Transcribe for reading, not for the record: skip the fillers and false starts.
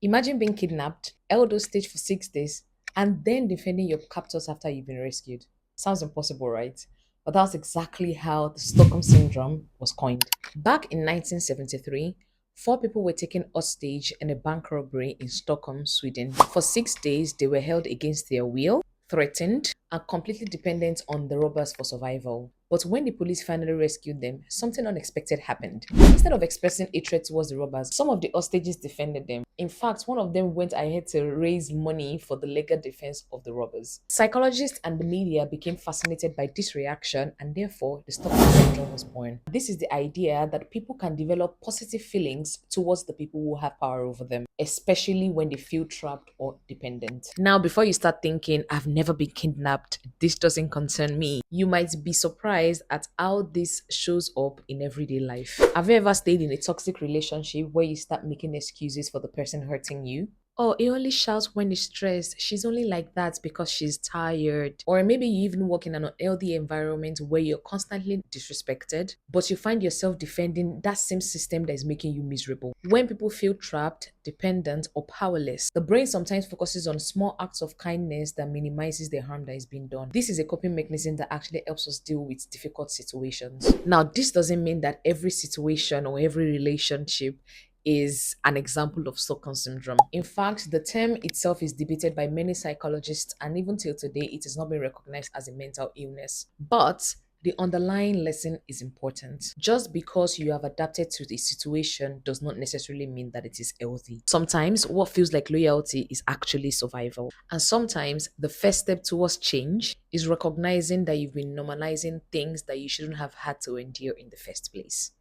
Imagine being kidnapped, held hostage for 6 days, and then defending your captors after you've been rescued. Sounds impossible, right? But that's exactly how the Stockholm Syndrome was coined. Back in 1973, four people were taken hostage in a bank robbery in Stockholm, Sweden. For 6 days, they were held against their will, threatened, and completely dependent on the robbers for survival. But when the police finally rescued them, something unexpected happened. Instead of expressing hatred towards the robbers, some of the hostages defended them. In fact, one of them went ahead to raise money for the legal defense of the robbers. Psychologists and the media became fascinated by this reaction, and therefore the Stockholm Syndrome was born. This is the idea that people can develop positive feelings towards the people who have power over them, especially when they feel trapped or dependent. Now, before you start thinking, I've never been kidnapped, this doesn't concern me, you might be surprised at how this shows up in everyday life. Have you ever stayed in a toxic relationship where you start making excuses for the person hurting you? Oh, he only shouts when he's stressed. She's only like that because she's tired. Or maybe you even work in an unhealthy environment where you're constantly disrespected, but you find yourself defending that same system that is making you miserable. When people feel trapped, dependent, or powerless, the brain sometimes focuses on small acts of kindness that minimizes the harm that is being done. This is a coping mechanism that actually helps us deal with difficult situations. Now, this doesn't mean that every situation or every relationship is an example of Stockholm syndrome. In fact, the term itself is debated by many psychologists, and even till today, it has not been recognized as a mental illness. But the underlying lesson is important. Just because you have adapted to the situation does not necessarily mean that it is healthy. Sometimes what feels like loyalty is actually survival. And sometimes the first step towards change is recognizing that you've been normalizing things that you shouldn't have had to endure in the first place.